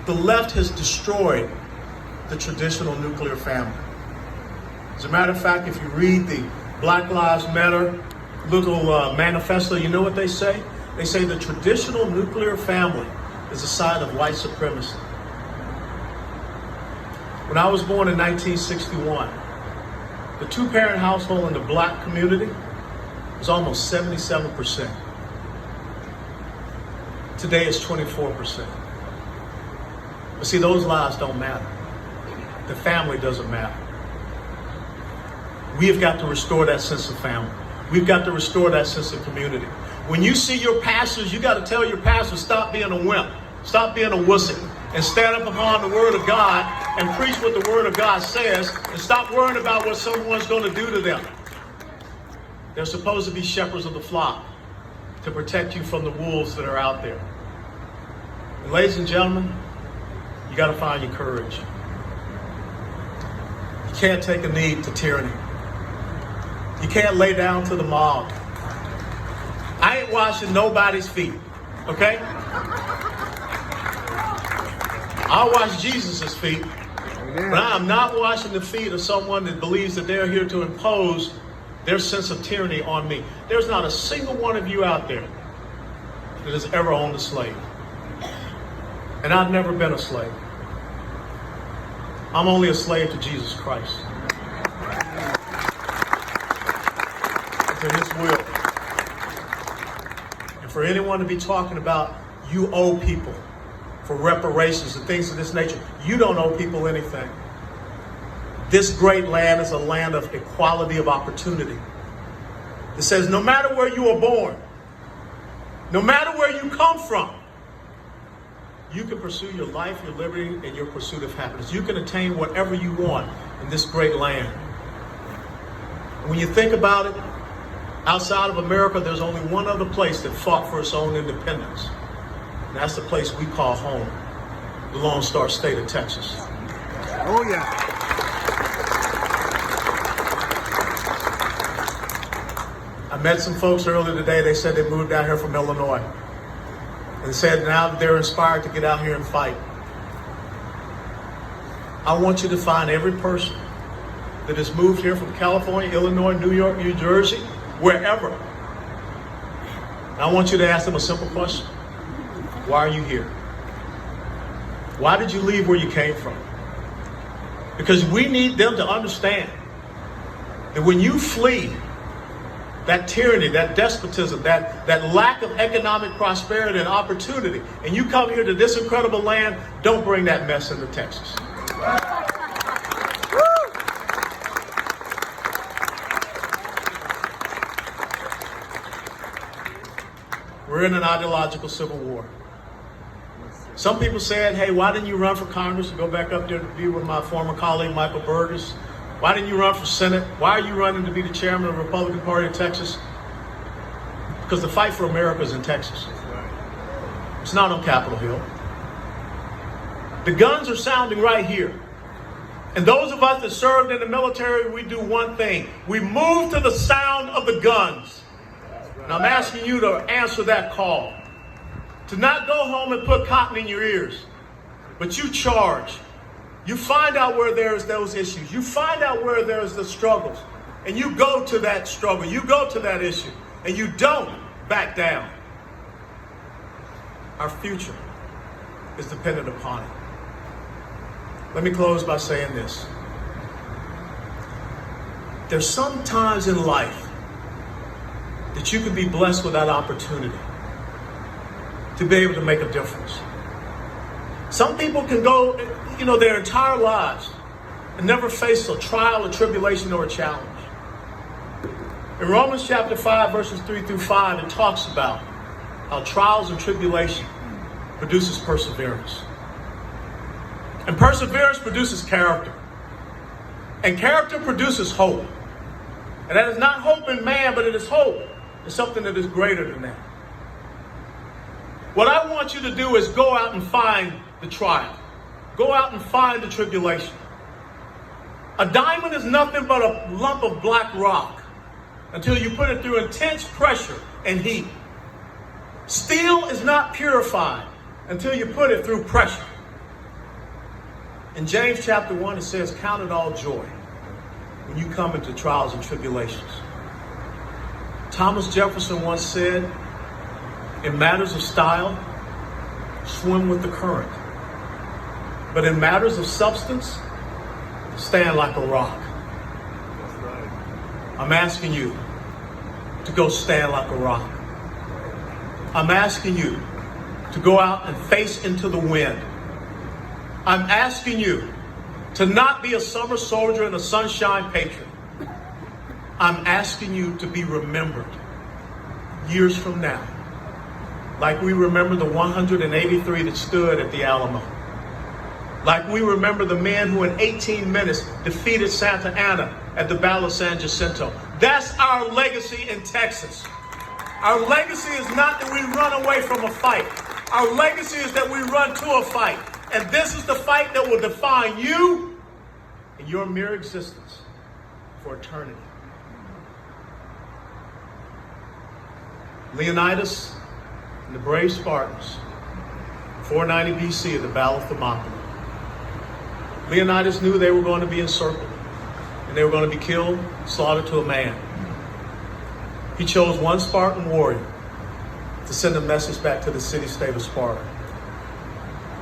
the left has destroyed the traditional nuclear family. As a matter of fact, if you read the Black Lives Matter little manifesto, you know what they say? They say the traditional nuclear family is a sign of white supremacy. When I was born in 1961, the two-parent household in the black community was almost 77%. Today it's 24%. But see, those lives don't matter. The family doesn't matter. We have got to restore that sense of family. We've got to restore that sense of community. When you see your pastors, you got to tell your pastors, stop being a wimp, stop being a wussy, and stand up upon the Word of God and preach what the Word of God says, and stop worrying about what someone's going to do to them. They're supposed to be shepherds of the flock to protect you from the wolves that are out there. And ladies and gentlemen, you got to find your courage. You can't take a knee to tyranny. You can't lay down to the mob. I ain't washing nobody's feet, okay? I'll wash Jesus' feet, but I am not washing the feet of someone that believes that they're here to impose their sense of tyranny on me. There's not a single one of you out there that has ever owned a slave. And I've never been a slave. I'm only a slave to Jesus Christ. To His will. And for anyone to be talking about you owe people for reparations and things of this nature, you don't owe people anything. This great land is a land of equality of opportunity. It says no matter where you are born, no matter where you come from, you can pursue your life, your liberty, and your pursuit of happiness. You can attain whatever you want in this great land. And when you think about it, outside of America, there's only one other place that fought for its own independence. And that's the place we call home, the Lone Star State of Texas. Oh, yeah. I met some folks earlier today. They said they moved down here from Illinois. And said now that they're inspired to get out here and fight. I want you to find every person that has moved here from California, Illinois, New York, New Jersey, wherever. And I want you to ask them a simple question. Why are you here? Why did you leave where you came from? Because we need them to understand that when you flee that tyranny, that despotism, that lack of economic prosperity and opportunity, and you come here to this incredible land, don't bring that mess into Texas. We're in an ideological civil war. Some people said, hey, why didn't you run for Congress and go back up there to be with my former colleague, Michael Burgess? Why didn't you run for Senate? Why are you running to be the chairman of the Republican Party of Texas? Because the fight for America is in Texas. It's not on Capitol Hill. The guns are sounding right here. And those of us that served in the military, we do one thing. We move to the sound of the guns. And I'm asking you to answer that call. To not go home and put cotton in your ears, but you charge. You find out where there's those issues. You find out where there's the struggles. And you go to that struggle. You go to that issue. And you don't back down. Our future is dependent upon it. Let me close by saying this. There's some times in life that you can be blessed with that opportunity to be able to make a difference. Some people can go, their entire lives and never face a trial, a tribulation, or a challenge. In Romans chapter 5, verses 3 through 5, it talks about how trials and tribulation produces perseverance. And perseverance produces character. And character produces hope. And that is not hope in man, but it is hope in something that is greater than that. What I want you to do is go out and find the trial. Go out and find the tribulation. A diamond is nothing but a lump of black rock until you put it through intense pressure and heat. Steel is not purified until you put it through pressure. In James chapter 1, it says, count it all joy when you come into trials and tribulations. Thomas Jefferson once said, in matters of style, swim with the current. But in matters of substance, stand like a rock. That's right. I'm asking you to go stand like a rock. I'm asking you to go out and face into the wind. I'm asking you to not be a summer soldier and a sunshine patriot. I'm asking you to be remembered years from now, like we remember the 183 that stood at the Alamo. Like we remember the men who in 18 minutes defeated Santa Anna at the Battle of San Jacinto. That's our legacy in Texas. Our legacy is not that we run away from a fight. Our legacy is that we run to a fight. And this is the fight that will define you and your mere existence for eternity. Leonidas and the brave Spartans, 490 BC at the Battle of Thermopylae. Leonidas knew they were going to be encircled and they were going to be killed, slaughtered to a man. He chose one Spartan warrior to send a message back to the city-state of Sparta.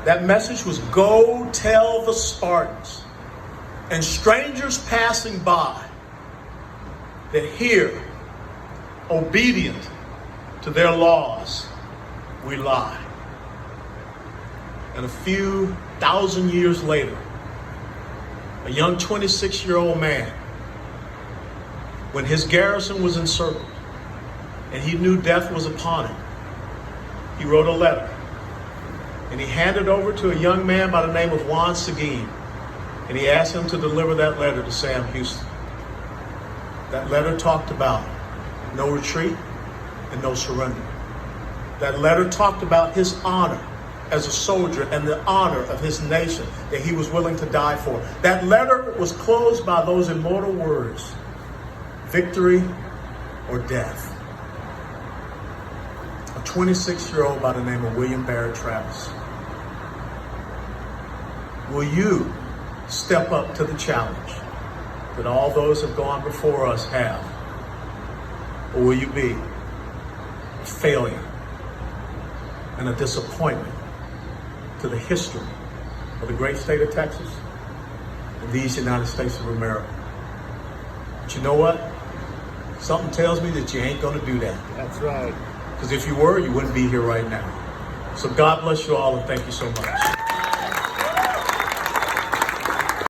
That message was, go tell the Spartans and strangers passing by that here, obedient to their laws, we lie. And a few thousand years later, a young 26-year-old man, when his garrison was encircled and he knew death was upon him, he wrote a letter. And he handed over to a young man by the name of Juan Seguin. And he asked him to deliver that letter to Sam Houston. That letter talked about no retreat and no surrender. That letter talked about his honor as a soldier and the honor of his nation that he was willing to die for. That letter was closed by those immortal words, victory or death. A 26-year-old by the name of William Barrett Travis. Will you step up to the challenge that all those have gone before us have? Or will you be a failure and a disappointment to the history of the great state of Texas and these United States of America? But you know what? Something tells me that you ain't going to do that. That's right. Because if you were, you wouldn't be here right now. So God bless you all and thank you so much.